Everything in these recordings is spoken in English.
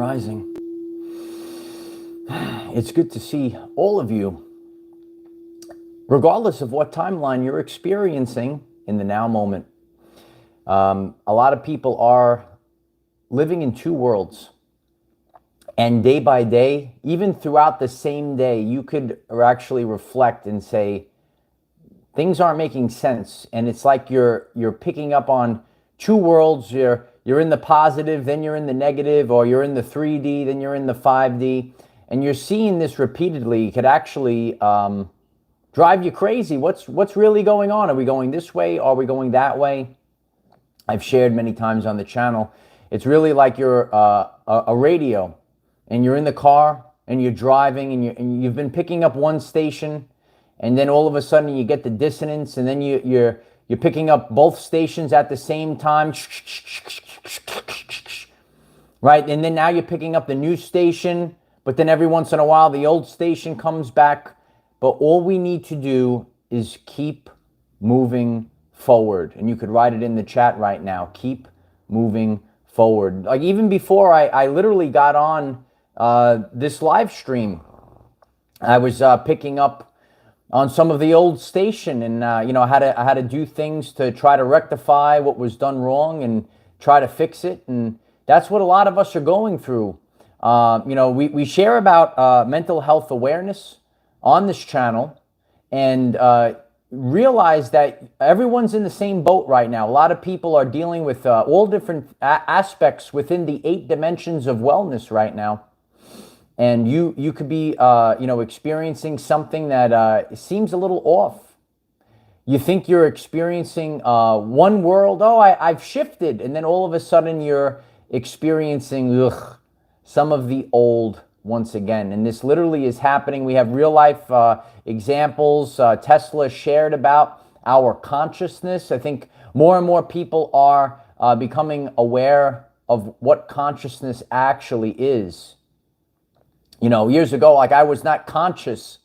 rising. It's good to see all of you, regardless of what timeline you're experiencing in the now moment. A lot of people are living in two worlds. And day by day, even throughout the same day, you could actually reflect and say, things aren't making sense. And it's like you're picking up on two worlds. You're in the positive, then you're in the negative, or you're in the 3D, then you're in the 5D. And you're seeing this repeatedly. It could actually drive you crazy. What's really going on? Are we going this way? Are we going that way? I've shared many times on the channel. It's really like you're a radio, and you're in the car, and you're driving, and you've been picking up one station, and then all of a sudden you get the dissonance, and then you're picking up both stations at the same time, right? And then now you're picking up the new station, but then every once in a while the old station comes back. But all we need to do is keep moving forward. And you could write it in the chat right now. Keep moving forward. Like even before I literally got on this live stream, I was picking up on some of the old station, and I had to do things to try to rectify what was done wrong and try to fix it. And that's what a lot of us are going through. We share about mental health awareness on this channel, and realize that everyone's in the same boat right now. A lot of people are dealing with all different aspects within the 8 dimensions of wellness right now. And you could be, experiencing something that seems a little off. You think you're experiencing one world. Oh, I've shifted. And then all of a sudden you're experiencing some of the old once again. And this literally is happening. We have real life examples. Tesla shared about our consciousness. I think more and more people are becoming aware of what consciousness actually is. Years ago, I was not conscious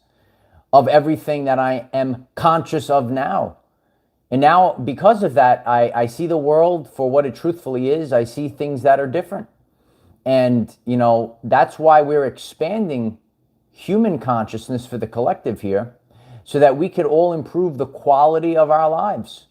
of everything that I am conscious of now. And now, because of that, I see the world for what it truthfully is. I see things that are different. And, that's why we're expanding human consciousness for the collective here, so that we could all improve the quality of our lives.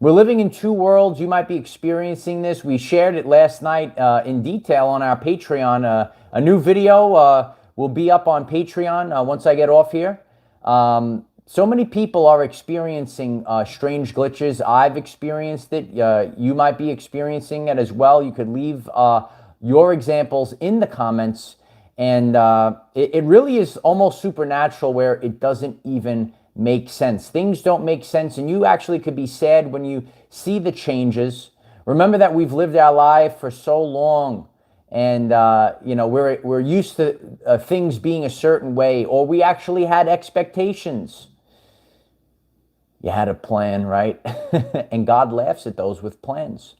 We're living in two worlds. You might be experiencing this. We shared it last night in detail on our Patreon. A new video will be up on Patreon once I get off here. So many people are experiencing strange glitches. I've experienced it. You might be experiencing it as well. You could leave your examples in the comments. And it really is almost supernatural, where it doesn't even make sense. Things don't make sense, and you actually could be sad when you see the changes. Remember that we've lived our life for so long, and we're used to things being a certain way, or we actually had expectations. You had a plan, right? And God laughs at those with plans.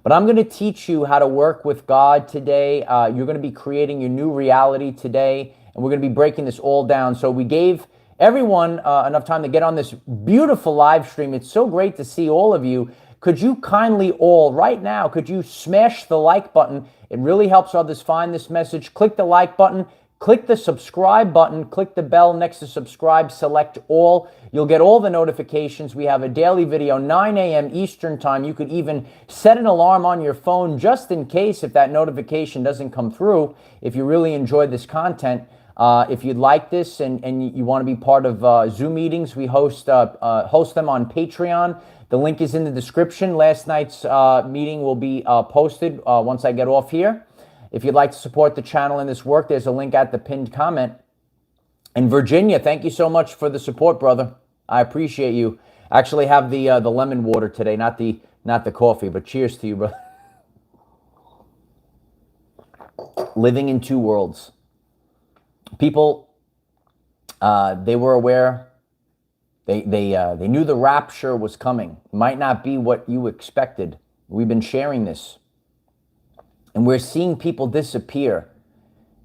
But I'm going to teach you how to work with God today. You're going to be creating your new reality today, and we're going to be breaking this all down. So we gave everyone enough time to get on this beautiful live stream. It's so great to see all of you. Could you kindly all, right now, could you smash the like button? It really helps others find this message. Click the like button. Click the subscribe button. Click the bell next to subscribe. Select all. You'll get all the notifications. We have a daily video, 9 a.m. Eastern time. You could even set an alarm on your phone just in case if that notification doesn't come through, if you really enjoyed this content. If you'd like this and you want to be part of Zoom meetings, we host them on Patreon. The link is in the description. Last night's meeting will be posted once I get off here. If you'd like to support the channel and this work, there's a link at the pinned comment. And Virginia, thank you so much for the support, brother. I appreciate you. I actually have the lemon water today, not the coffee, but cheers to you, brother. Living in two worlds. People, they were aware. They knew the rapture was coming. It might not be what you expected. We've been sharing this. And we're seeing people disappear.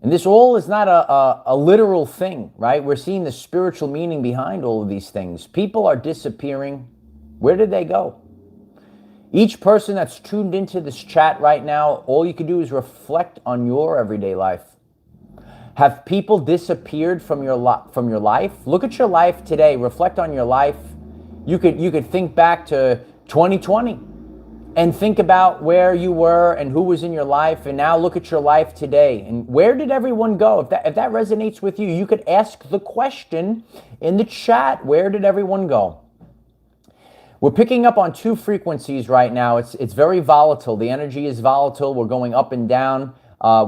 And this all is not a literal thing, right? We're seeing the spiritual meaning behind all of these things. People are disappearing. Where did they go? Each person that's tuned into this chat right now, all you can do is reflect on your everyday life. Have people disappeared from your life? Look at your life today. Reflect on your life. You could think back to 2020 and think about where you were and who was in your life, and now look at your life today. And where did everyone go? If that resonates with you, you could ask the question in the chat, where did everyone go? We're picking up on two frequencies right now. It's very volatile. The energy is volatile. We're going up and down.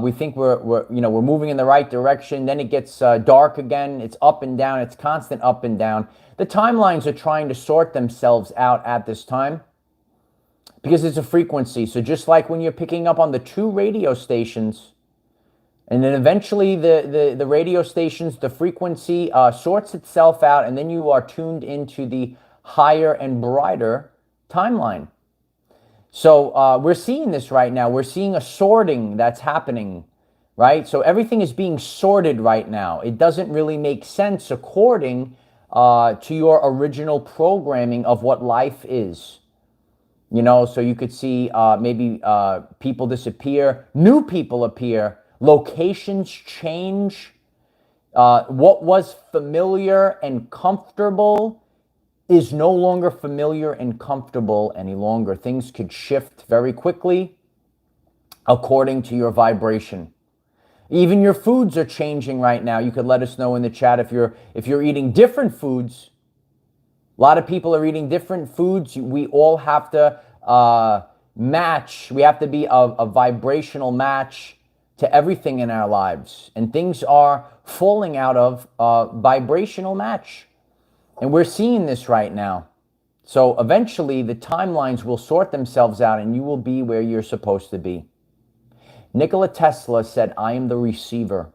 We think we're moving in the right direction. Then it gets dark again. It's up and down. It's constant up and down. The timelines are trying to sort themselves out at this time because it's a frequency. So just like when you're picking up on the two radio stations, and then eventually the radio stations, the frequency sorts itself out, and then you are tuned into the higher and brighter timeline. So we're seeing this right now. We're seeing a sorting that's happening, right? So everything is being sorted right now. It doesn't really make sense according to your original programming of what life is. So you could see maybe people disappear, new people appear, locations change. What was familiar and comfortable is no longer familiar and comfortable any longer. Things could shift very quickly according to your vibration. Even your foods are changing right now. You could let us know in the chat if you're eating different foods. A lot of people are eating different foods. We all have to match. We have to be a vibrational match to everything in our lives. And things are falling out of vibrational match. And we're seeing this right now. So eventually the timelines will sort themselves out and you will be where you're supposed to be. Nikola Tesla said, I am the receiver.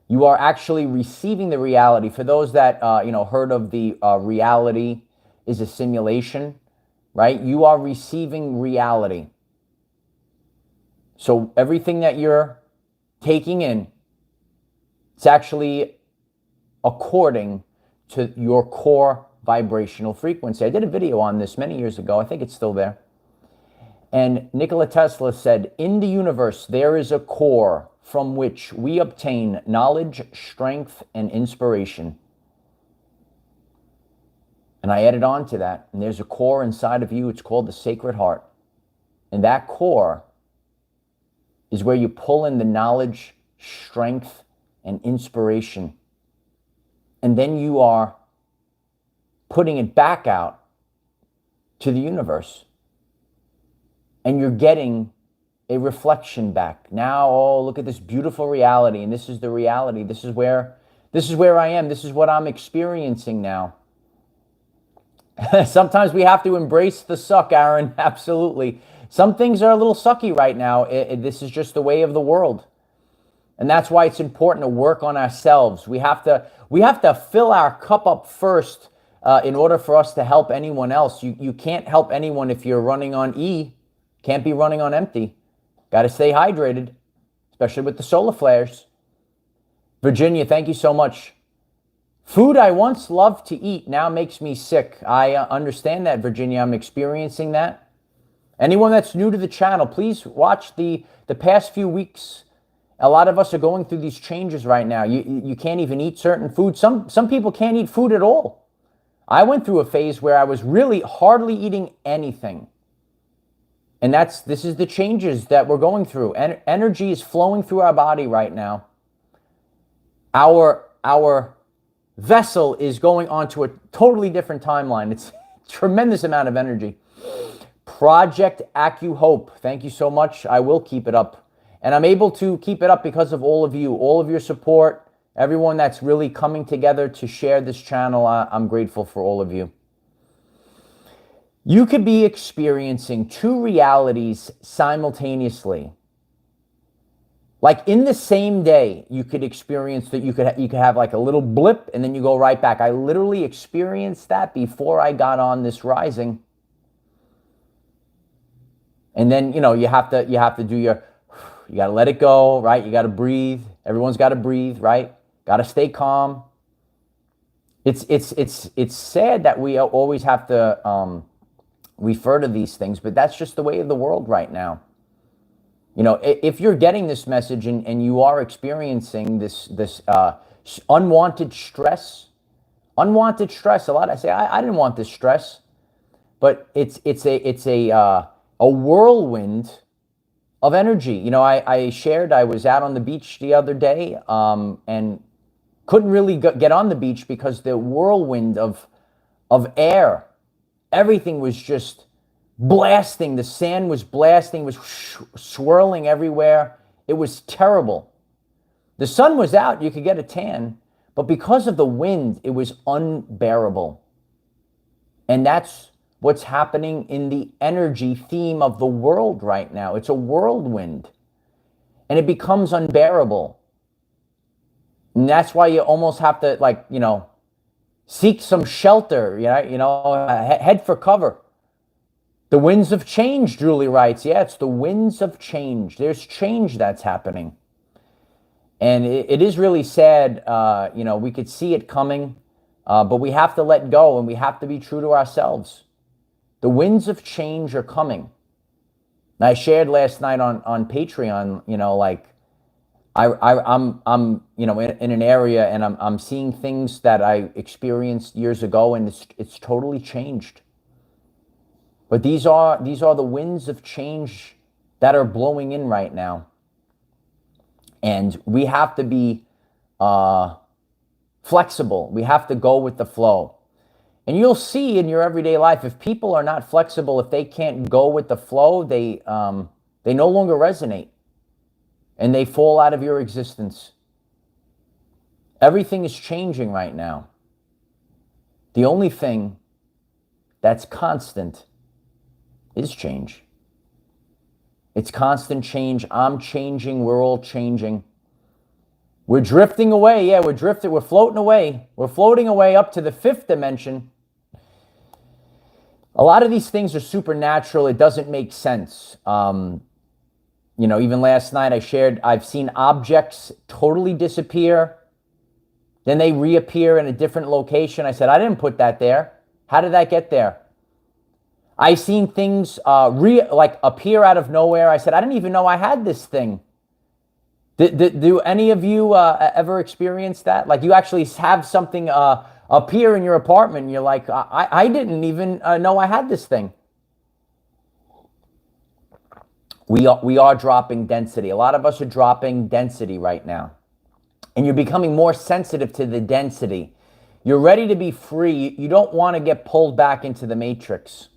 You are actually receiving the reality. For those that heard of the reality is a simulation, right? You are receiving reality. So everything that you're taking in, it's actually according to your core vibrational frequency. I did a video on this many years ago. I think it's still there. And Nikola Tesla said, in the universe, there is a core from which we obtain knowledge, strength, and inspiration. And I added on to that, and there's a core inside of you. It's called the Sacred Heart. And that core is where you pull in the knowledge, strength, and inspiration. And then you are putting it back out to the universe. And you're getting a reflection back. Now, oh, look at this beautiful reality. And this is the reality. This is where I am. This is what I'm experiencing now. Sometimes we have to embrace the suck, Aaron. Absolutely. Some things are a little sucky right now. This is just the way of the world. And that's why it's important to work on ourselves. We have to fill our cup up first in order for us to help anyone else. You can't help anyone if you're running on E. Can't be running on empty. Got to stay hydrated, especially with the solar flares. Virginia, thank you so much. Food I once loved to eat now makes me sick. I understand that, Virginia. I'm experiencing that. Anyone that's new to the channel, please watch the past few weeks. A lot of us are going through these changes right now. You can't even eat certain food. Some people can't eat food at all. I went through a phase where I was really hardly eating anything. And this is the changes that we're going through. Energy is flowing through our body right now. Our vessel is going onto a totally different timeline. It's a tremendous amount of energy. Project AccuHope, thank you so much. I will keep it up. And I'm able to keep it up because of all of you, all of your support, everyone that's really coming together to share this channel. I'm grateful for all of you. You could be experiencing two realities simultaneously. Like in the same day, you could experience that you could have like a little blip and then you go right back. I literally experienced that before I got on this rising. And then, you have to do you got to let it go, right? You got to breathe. Everyone's got to breathe, right? Got to stay calm. It's sad that we always have to refer to these things, but that's just the way of the world right now. You know, if you're getting this message and you are experiencing this unwanted stress, a lot, I say, I didn't want this stress, but it's a whirlwind of energy. You know, I shared, I was out on the beach the other day, and couldn't really get on the beach because the whirlwind of air, everything was just blasting. The sand was blasting, was swirling everywhere. It was terrible. The sun was out, you could get a tan, but because of the wind, it was unbearable. And that's what's happening in the energy theme of the world right now. It's a whirlwind, and it becomes unbearable. And that's why you almost have to, like, you know, seek some shelter, head for cover. The winds of change, Julie writes. Yeah, it's the winds of change. There's change that's happening. And it is really sad. We could see it coming, but we have to let go and we have to be true to ourselves. The winds of change are coming. And I shared last night on Patreon, I'm in an area and I'm seeing things that I experienced years ago, and it's totally changed. But these are the winds of change that are blowing in right now. And we have to be flexible. We have to go with the flow. And you'll see in your everyday life, if people are not flexible, if they can't go with the flow, they no longer resonate. And they fall out of your existence. Everything is changing right now. The only thing that's constant is change. It's constant change. I'm changing. We're all changing. We're drifting away. Yeah, we're floating away. We're floating away up to the fifth dimension. A lot of these things are supernatural. It doesn't make sense. Even last night I shared, I've seen objects totally disappear. Then they reappear in a different location. I said, I didn't put that there. How did that get there? I seen things appear out of nowhere. I said, I didn't even know I had this thing. Do any of you ever experience that? Like, you actually have something appear in your apartment and you're like, I didn't even know I had this thing. We are dropping density. A lot of us are dropping density right now. And you're becoming more sensitive to the density. You're ready to be free. You don't want to get pulled back into the matrix.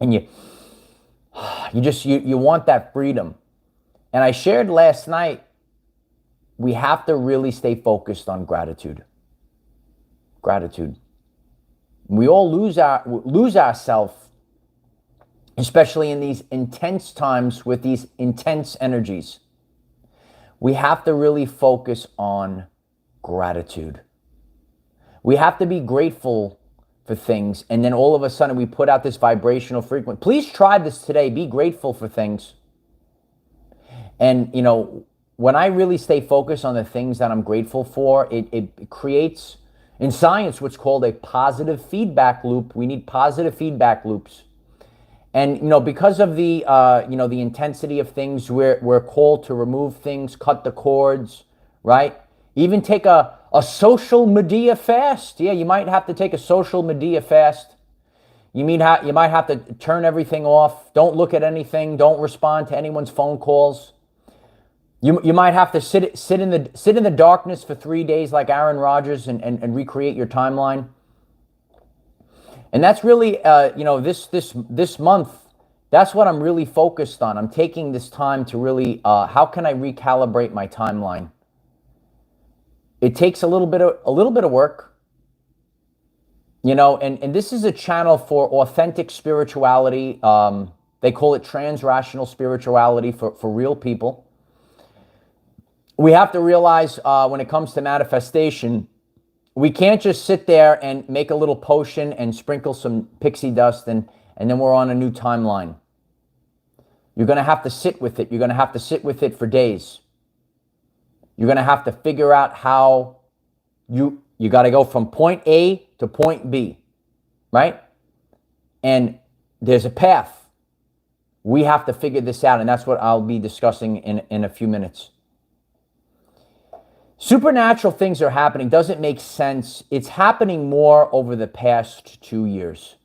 And you want that freedom. And I shared last night, we have to really stay focused on gratitude. Gratitude. We all lose ourselves, especially in these intense times with these intense energies. We have to really focus on gratitude. We have to be grateful for things, and then all of a sudden we put out this vibrational frequency. Please try this today. Be grateful for things. And, when I really stay focused on the things that I'm grateful for, it creates, in science, what's called a positive feedback loop. We need positive feedback loops. And, because of the intensity of things, we're called to remove things, cut the cords, right? Even take a social media fast. Yeah, you might have to take a social media fast. You might have to turn everything off. Don't look at anything. Don't respond to anyone's phone calls. You might have to sit in the darkness for 3 days like Aaron Rodgers and recreate your timeline. And that's really, this month, that's what I'm really focused on. I'm taking this time to really, how can I recalibrate my timeline? It takes a little bit of work, and this is a channel for authentic spirituality. They call it transrational spirituality for real people. We have to realize when it comes to manifestation, we can't just sit there and make a little potion and sprinkle some pixie dust and then we're on a new timeline. You're going to have to sit with it. You're going to have to sit with it for days. You're going to have to figure out how you got to go from point A to point B, right? And there's a path. We have to figure this out, and that's what I'll be discussing in a few minutes. Supernatural things are happening. Doesn't make sense. It's happening more over the past 2 years.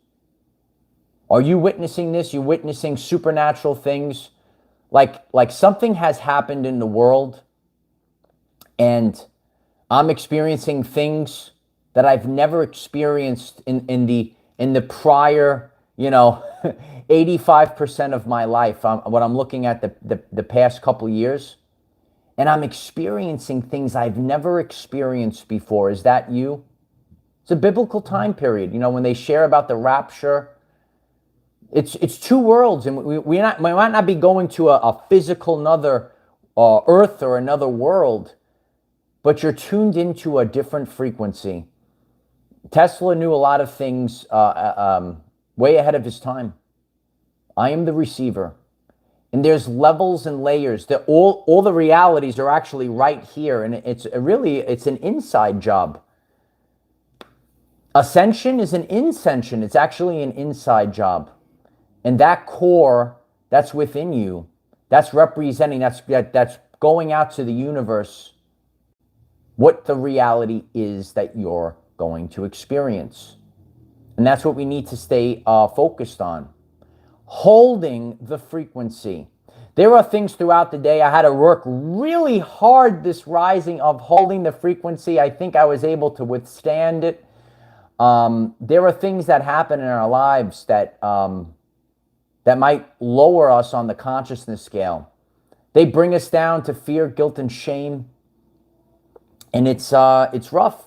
Are you witnessing this? You witnessing supernatural things? Like something has happened in the world, and I'm experiencing things that I've never experienced in the prior, 85% of my life. What I'm looking at the past couple years, and I'm experiencing things I've never experienced before. Is that you? It's a biblical time period. When they share about the rapture, it's two worlds, and we might not be going to a physical another earth or another world, but you're tuned into a different frequency. Tesla knew a lot of things way ahead of his time. I am the receiver. And there's levels and layers that all the realities are actually right here. And it's an inside job. Ascension is an inscension. It's actually an inside job. And that core that's within you, that's representing, that's going out to the universe, what the reality is that you're going to experience. And that's what we need to stay focused on. Holding the frequency. There are things throughout the day. I had to work really hard this rising of holding the frequency. I think I was able to withstand it. There are things that happen in our lives that might lower us on the consciousness scale. They bring us down to fear, guilt, and shame. And it's rough.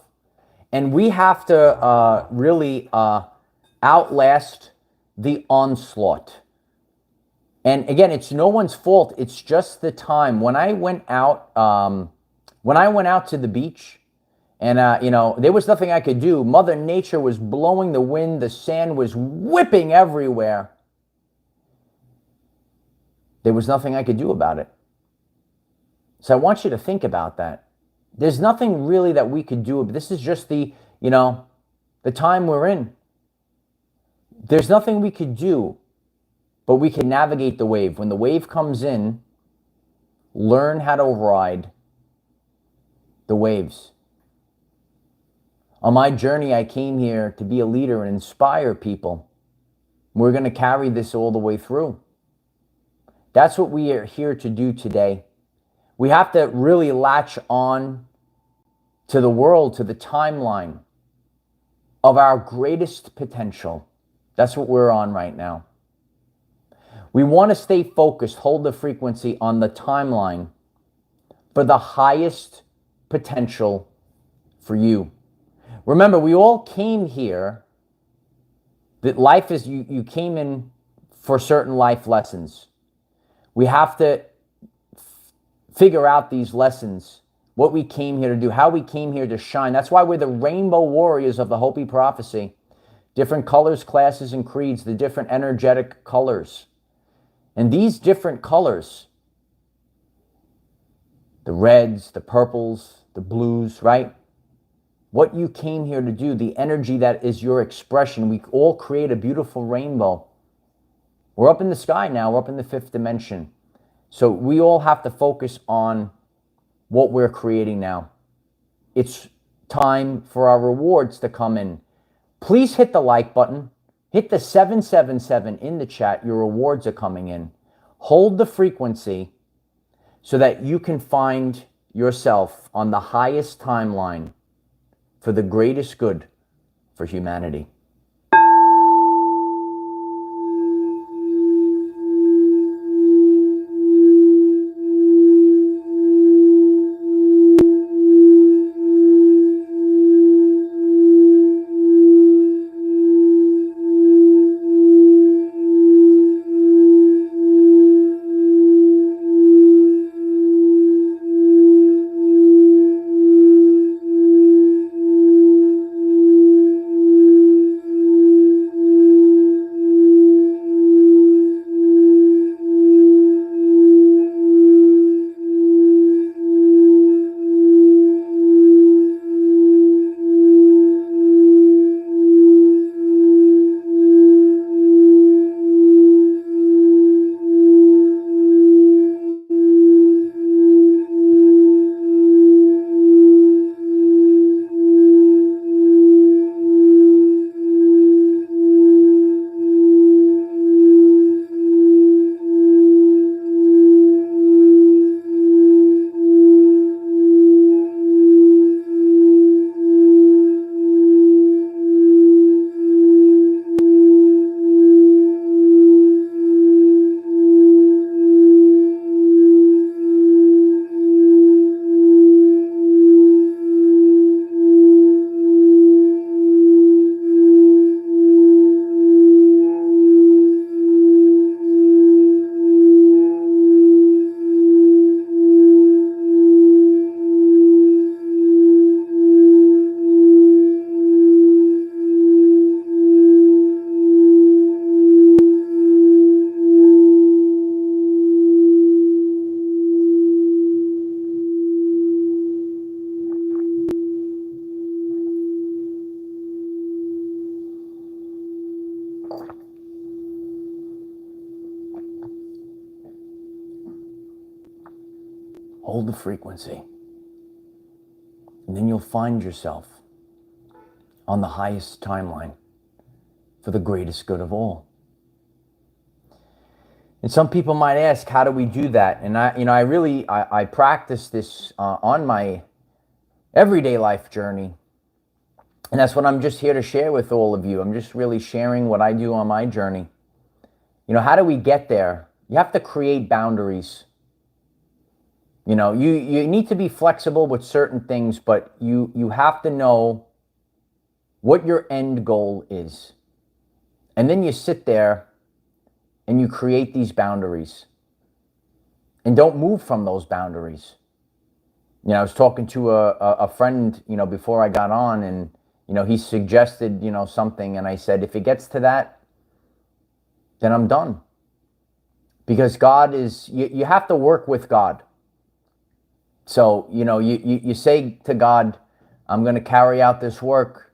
And we have to really outlast the onslaught. And again, it's no one's fault. It's just the time. When I went out to the beach, and there was nothing I could do. Mother Nature was blowing the wind. The sand was whipping everywhere. There was nothing I could do about it. So I want you to think about that. There's nothing really that we could do. This is just the time we're in. There's nothing we could do, but we can navigate the wave. When the wave comes in, learn how to ride the waves. On my journey, I came here to be a leader and inspire people. We're going to carry this all the way through. That's what we are here to do today. We have to really latch on to the world, to the timeline of our greatest potential. That's what we're on right now. We want to stay focused, hold the frequency on the timeline for the highest potential for you. Remember, we all came here, that life is, you came in for certain life lessons. We have to figure out these lessons, what we came here to do, how we came here to shine. That's why we're the rainbow warriors of the Hopi prophecy. Different colors, classes, and creeds, the different energetic colors. And these different colors, the reds, the purples, the blues, right? What you came here to do, the energy that is your expression, we all create a beautiful rainbow. We're up in the sky now, we're up in the fifth dimension. So we all have to focus on what we're creating now. It's time for our rewards to come in. Please hit the like button. Hit the 777 in the chat. Your rewards are coming in. Hold the frequency so that you can find yourself on the highest timeline for the greatest good for humanity. Hold the frequency. And then you'll find yourself on the highest timeline for the greatest good of all. And some people might ask, how do we do that? And I practice this on my everyday life journey. And that's what I'm just here to share with all of you. I'm just really sharing what I do on my journey. How do we get there? You have to create boundaries. You need to be flexible with certain things, but you have to know what your end goal is. And then you sit there and you create these boundaries. And don't move from those boundaries. I was talking to a friend, before I got on, and, he suggested, something. And I said, if it gets to that, then I'm done. Because God is, you have to work with God. So, you say to God, I'm going to carry out this work.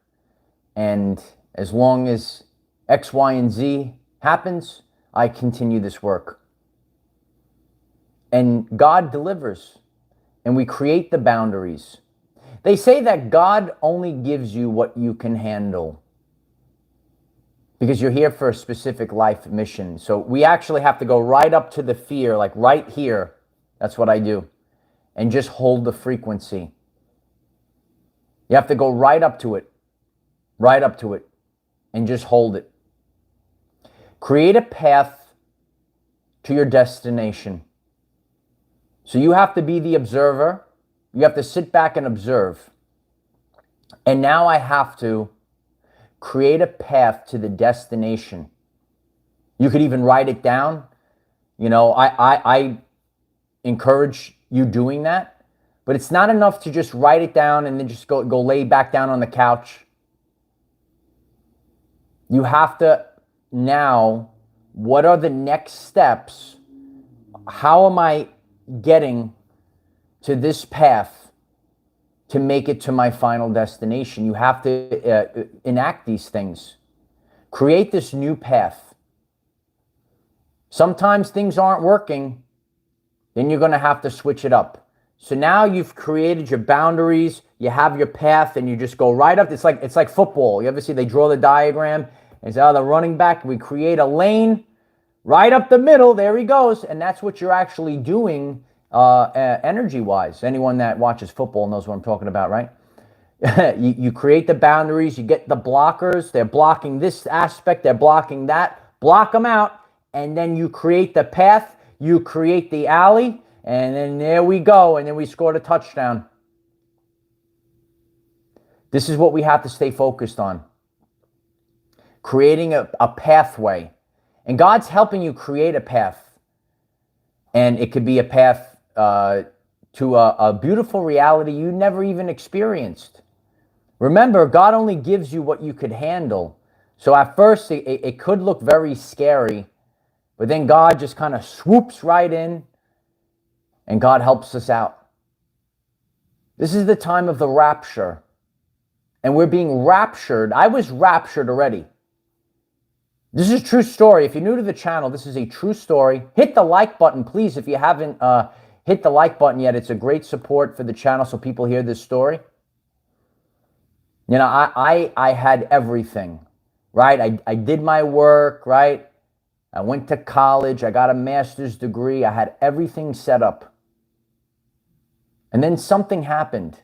And as long as X, Y, and Z happens, I continue this work. And God delivers. And we create the boundaries. They say that God only gives you what you can handle. Because you're here for a specific life mission. So we actually have to go right up to the fear, like right here. That's what I do. And just hold the frequency. You have to go right up to it. Right up to it. And just hold it. Create a path to your destination. So you have to be the observer. You have to sit back and observe. And now I have to create a path to the destination. You could even write it down. I encourage you doing that. But it's not enough to just write it down and then just go lay back down on the couch. You have to now, what are the next steps? How am I getting to this path to make it to my final destination? You have to enact these things. Create this new path. Sometimes things aren't working. Then you're going to have to switch it up. So now you've created your boundaries. You have your path, and you just go right up. It's like football. You ever see they draw the diagram? And it's the running back. We create a lane right up the middle. There he goes. And that's what you're actually doing energy-wise. Anyone that watches football knows what I'm talking about, right? you create the boundaries. You get the blockers. They're blocking this aspect. They're blocking that. Block them out. And then you create the path. You create the alley. And then there we go. And then we scored a touchdown. This is what we have to stay focused on. Creating a pathway. And God's helping you create a path. And it could be a path to a beautiful reality you never even experienced. Remember, God only gives you what you could handle. So at first, it could look very scary. But then God just kind of swoops right in. And God helps us out. This is the time of the rapture. And we're being raptured. I was raptured already. This is a true story. If you're new to the channel, this is a true story. Hit the like button, please, if you haven't hit the like button yet. It's a great support for the channel so people hear this story. I had everything, right? I did my work, right? I went to college. I got a master's degree. I had everything set up. And then something happened.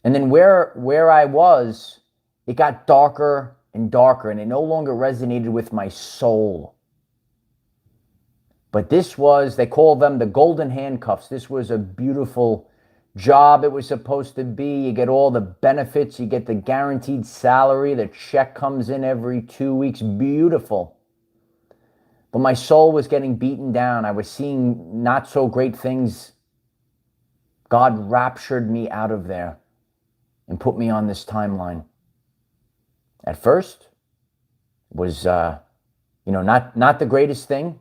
And then where I was, it got darker and darker, and it no longer resonated with my soul. But this was, they call them the golden handcuffs. This was a beautiful job it was supposed to be. You get all the benefits. You get the guaranteed salary. The check comes in every 2 weeks. Beautiful. But my soul was getting beaten down. I was seeing not so great things. God raptured me out of there and put me on this timeline. At first, it was, not the greatest thing,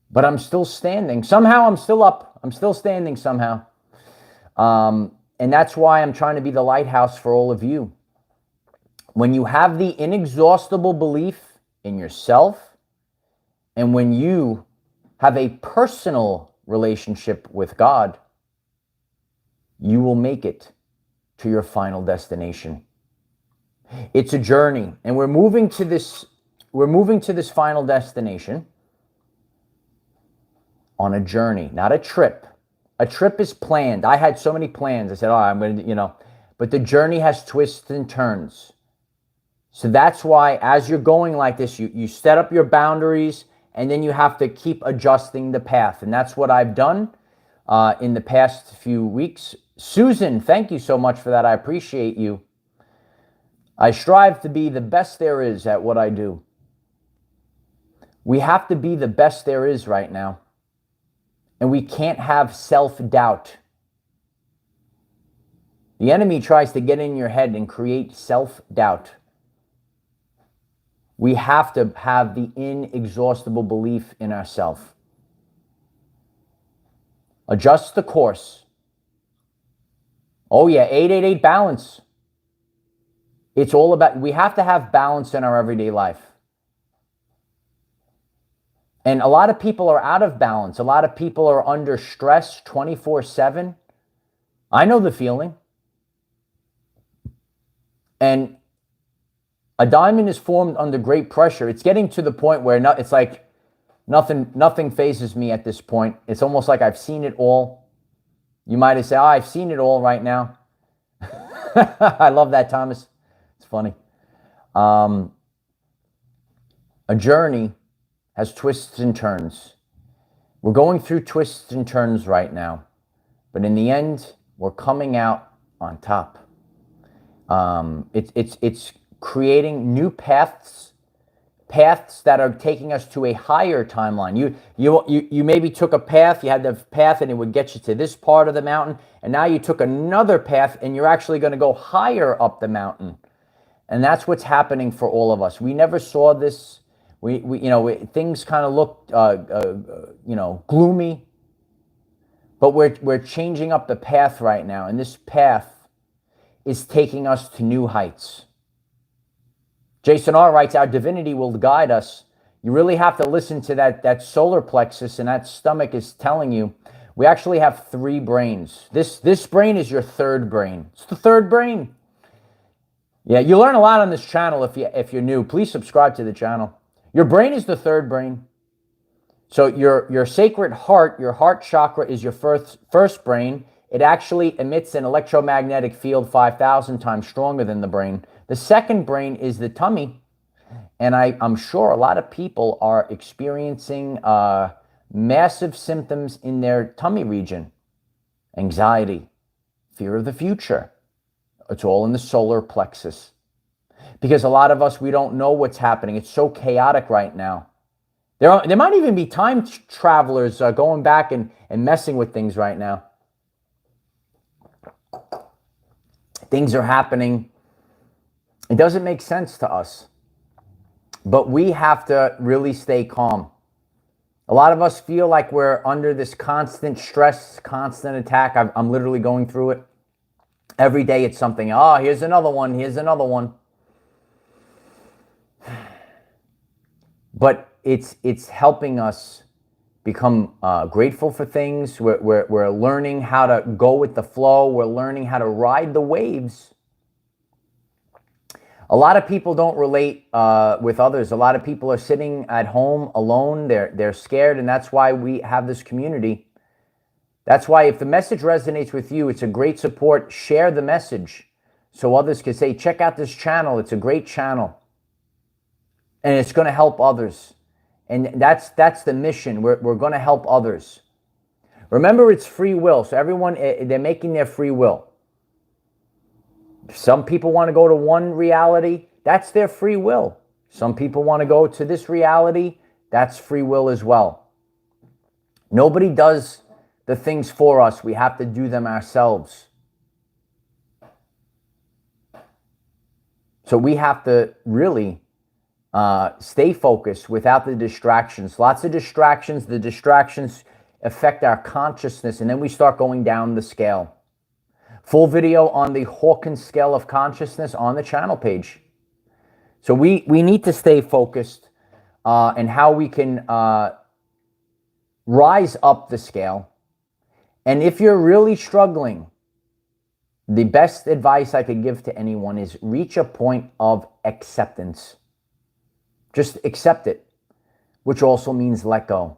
but I'm still standing. Somehow I'm still up. I'm still standing somehow. And that's why I'm trying to be the lighthouse for all of you. When you have the inexhaustible belief in yourself, and when you have a personal relationship with God, you will make it to your final destination. It's a journey, and we're moving to this final destination on a journey, not a trip. A trip is planned. I had so many plans. I said, oh, I'm going to, but the journey has twists and turns. So that's why as you're going like this, you set up your boundaries, and then you have to keep adjusting the path. And that's what I've done in the past few weeks. Susan, thank you so much for that. I appreciate you. I strive to be the best there is at what I do. We have to be the best there is right now. And we can't have self-doubt. The enemy tries to get in your head and create self-doubt. We have to have the inexhaustible belief in ourselves. Adjust the course. Oh yeah, 888 balance. It's all about, we have to have balance in our everyday life. And a lot of people are out of balance. A lot of people are under stress 24/7. I know the feeling. And a diamond is formed under great pressure. It's getting to the point where it's like nothing phases me at this point. It's almost like I've seen it all. You might have said, oh, I've seen it all right now. I love that, Thomas. It's funny. A journey has twists and turns. We're going through twists and turns right now. But in the end, we're coming out on top. It's creating new paths that are taking us to a higher timeline. You maybe took a path, you had the path and it would get you to this part of the mountain, and now you took another path and you're actually going to go higher up the mountain. And that's what's happening for all of us. We never saw this. Things kind of looked gloomy, but we're changing up the path right now, and this path is taking us to new heights. Jason R. writes, our divinity will guide us. You really have to listen to that solar plexus, and that stomach is telling you. We actually have 3 brains. This brain is your third brain. It's the third brain. Yeah, you learn a lot on this channel if you're new. Please subscribe to the channel. Your brain is the third brain. So your sacred heart, your heart chakra is your first brain. It actually emits an electromagnetic field 5,000 times stronger than the brain. The second brain is the tummy. And I'm sure a lot of people are experiencing massive symptoms in their tummy region. Anxiety, fear of the future. It's all in the solar plexus. Because a lot of us, we don't know what's happening. It's so chaotic right now. There might even be time travelers going back and messing with things right now. Things are happening. It doesn't make sense to us. But we have to really stay calm. A lot of us feel like we're under this constant stress, constant attack. I'm literally going through it. Every day it's something. Oh, here's another one. Here's another one. But it's helping us become grateful for things. We're learning how to go with the flow. We're learning how to ride the waves. A lot of people don't relate with others. A lot of people are sitting at home alone. They're scared, and that's why we have this community. That's why if the message resonates with you, it's a great support. Share the message so others can say, check out this channel. It's a great channel. And it's going to help others. And that's the mission. We're going to help others. Remember, it's free will. So everyone, they're making their free will. Some people want to go to one reality. That's their free will. Some people want to go to this reality. That's free will as well. Nobody does the things for us. We have to do them ourselves. So we have to really stay focused without the distractions. Lots of distractions. The distractions affect our consciousness, and then we start going down the scale. Full video on the Hawkins scale of consciousness on the channel page. So we need to stay focused and how we can rise up the scale. And if you're really struggling, the best advice I could give to anyone is reach a point of acceptance. Just accept it, which also means let go.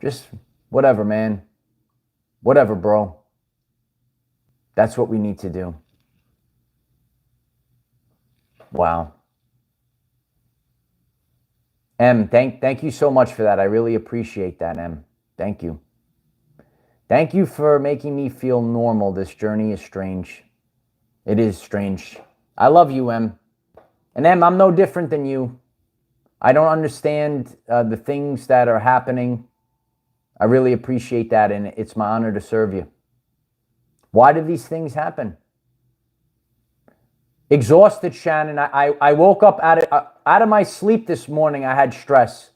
Just whatever, man. Whatever, bro. That's what we need to do. Wow. M, thank you so much for that. I really appreciate that, M. Thank you. Thank you for making me feel normal. This journey is strange. It is strange. I love you, M. And M, I'm no different than you. I don't understand the things that are happening. I really appreciate that, and it's my honor to serve you. Why do these things happen? Exhausted, Shannon. I woke up out of my sleep this morning. I had stress.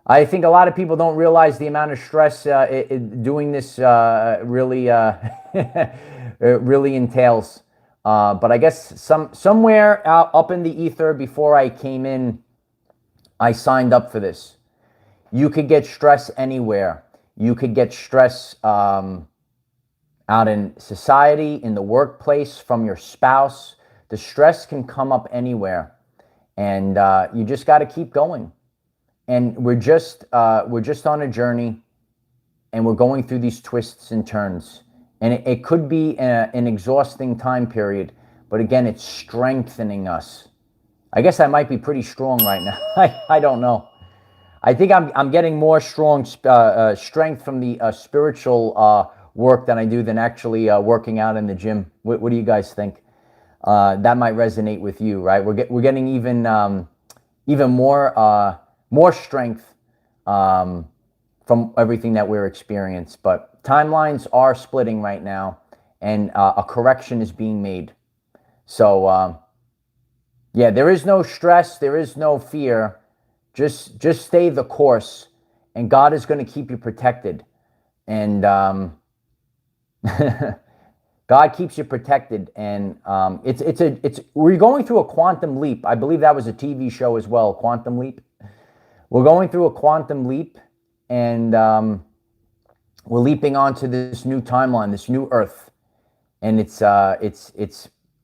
I think a lot of people don't realize the amount of stress doing this really really entails. But I guess somewhere up in the ether before I came in, I signed up for this. You could get stress anywhere. You could get stress out in society, in the workplace, from your spouse. The stress can come up anywhere, and you just got to keep going. And we're just on a journey, and we're going through these twists and turns. And it could be an exhausting time period, but again, it's strengthening us. I guess I might be pretty strong right now. I don't know. I think I'm getting more strength from the spiritual work than I do than actually working out in the gym. What do you guys think? That might resonate with you, right? We're getting even more strength from everything that we're experiencing. But timelines are splitting right now, and a correction is being made. So yeah, there is no stress, there is no fear. Just stay the course, and God is going to keep you protected. And God keeps you protected, and we're going through a quantum leap. I believe that was a TV show as well, Quantum Leap. We're going through a quantum leap, and we're leaping onto this new timeline, this new Earth, and it's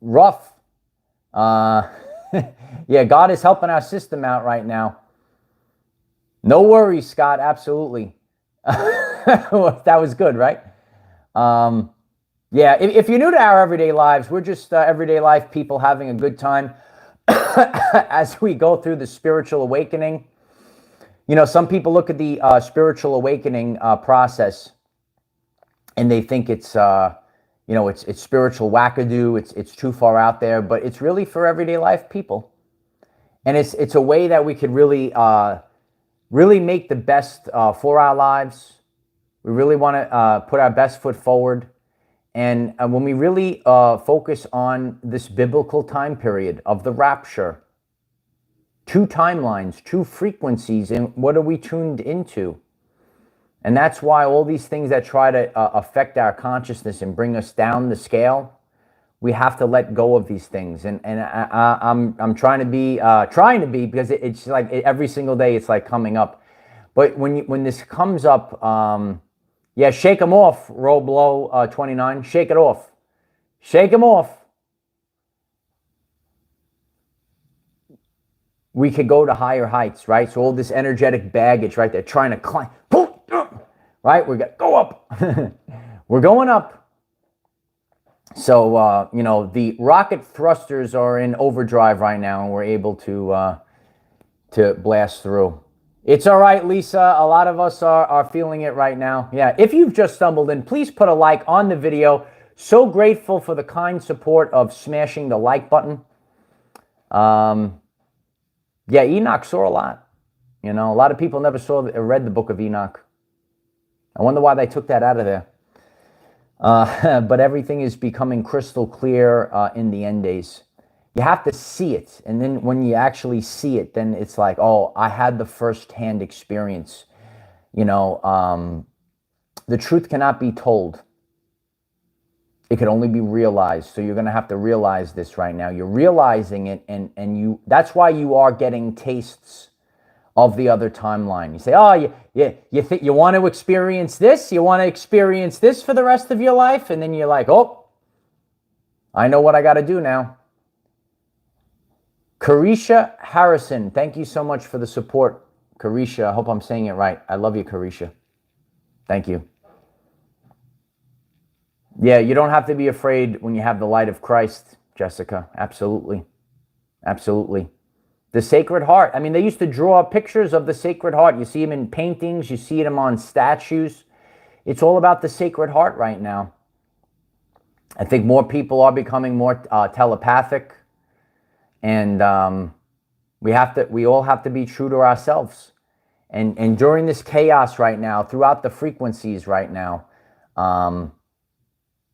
rough. Yeah, God is helping our system out right now. No worries, Scott. Absolutely. That was good, right? Yeah, if you're new to our everyday lives, we're just everyday life people having a good time as we go through the spiritual awakening. You know, some people look at the spiritual awakening process, and they think it's it's spiritual wackadoo. It's too far out there, but it's really for everyday life people, and it's a way that we could really make the best for our lives. We really want to put our best foot forward. And when we really focus on this biblical time period of the rapture, 2 timelines, 2 frequencies, and what are we tuned into? And that's why all these things that try to affect our consciousness and bring us down the scale, we have to let go of these things. And I'm trying to be because it's like every single day it's like coming up. But when this comes up, yeah, shake them off, Roblo 29. Shake it off. Shake them off. We could go to higher heights, right? So all this energetic baggage, right? They're trying to climb, right? We're going to go up. We're going up. So, the rocket thrusters are in overdrive right now, and we're able to blast through. It's all right, Lisa. A lot of us are feeling it right now. Yeah, if you've just stumbled in, please put a like on the video. So grateful for the kind support of smashing the like button. Yeah, Enoch saw a lot. A lot of people never read the book of Enoch. I wonder why they took that out of there. But everything is becoming crystal clear in the end days. You have to see it. And then when you actually see it, then it's like, oh, I had the first-hand experience. The truth cannot be told. It can only be realized. So you're going to have to realize this right now. You're realizing it, and that's why you are getting tastes of the other timeline. You say, oh, you want to experience this? You want to experience this for the rest of your life? And then you're like, oh, I know what I got to do now. Carisha Harrison, thank you so much for the support. Carisha, I hope I'm saying it right. I love you, Carisha. Thank you. Yeah, you don't have to be afraid when you have the light of Christ, Jessica. Absolutely. Absolutely. The Sacred Heart. I mean, they used to draw pictures of the Sacred Heart. You see them in paintings. You see them on statues. It's all about the Sacred Heart right now. I think more people are becoming more telepathic. And we all have to be true to ourselves. And during this chaos right now, throughout the frequencies right now,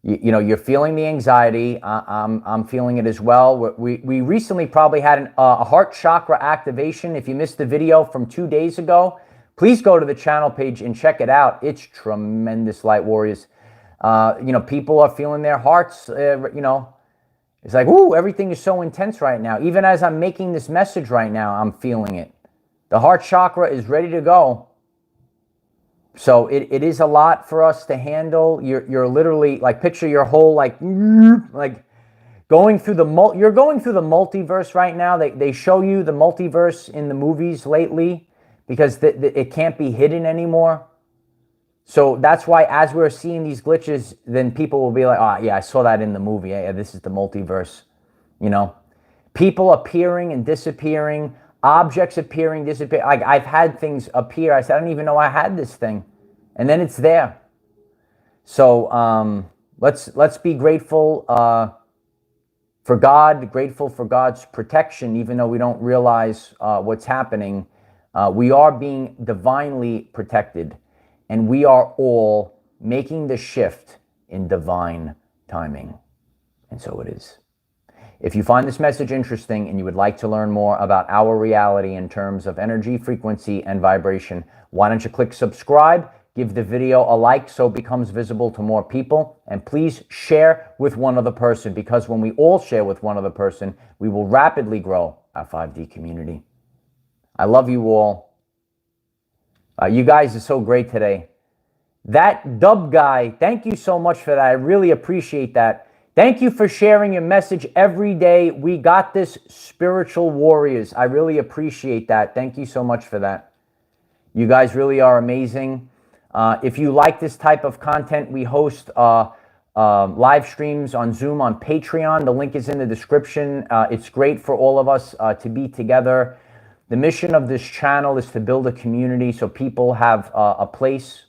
you know, you're feeling the anxiety. I'm feeling it as well. We recently probably had a heart chakra activation. If you missed the video from 2 days ago, please go to the channel page and check it out. It's tremendous, Light Warriors. You know, people are feeling their hearts, you know. It's like, ooh, everything is so intense right now. Even as I'm making this message right now, I'm feeling it. The heart chakra is ready to go. So it is a lot for us to handle. You're literally, like, picture your whole, like going through you're going through the multiverse right now. They show you the multiverse in the movies lately because it can't be hidden anymore. So that's why as we're seeing these glitches, then people will be like, oh, yeah, I saw that in the movie. Yeah, this is the multiverse. You know, people appearing and disappearing, objects appearing, disappearing. Like, I've had things appear. I said, I didn't even know I had this thing. And then it's there. So let's be grateful for God, grateful for God's protection, even though we don't realize what's happening. We are being divinely protected. And we are all making the shift in divine timing. And so it is. If you find this message interesting and you would like to learn more about our reality in terms of energy, frequency, and vibration, why don't you click subscribe, give the video a like so it becomes visible to more people, and please share with one other person, because when we all share with one other person, we will rapidly grow our 5D community. I love you all. You guys are so great today. That Dub guy, thank you so much for that. I really appreciate that. Thank you for sharing your message every day. We got this, spiritual warriors. I really appreciate that. Thank you so much for that. You guys really are amazing. If you like this type of content, we host live streams on Zoom, on Patreon. The link is in the description. It's great for all of us to be together. The mission of this channel is to build a community so people have a place,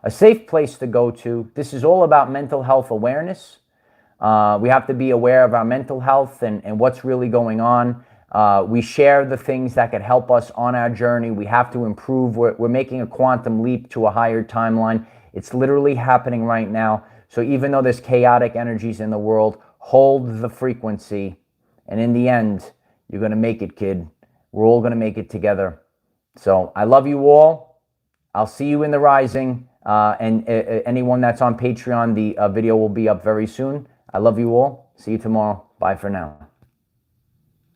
a safe place to go to. This is all about mental health awareness. We have to be aware of our mental health and what's really going on. We share the things that could help us on our journey. We have to improve. We're making a quantum leap to a higher timeline. It's literally happening right now. So even though there's chaotic energies in the world, hold the frequency. And in the end, you're going to make it, kid. We're all going to make it together. So I love you all. I'll see you in the rising. And anyone that's on Patreon, the video will be up very soon. I love you all. See you tomorrow. Bye for now.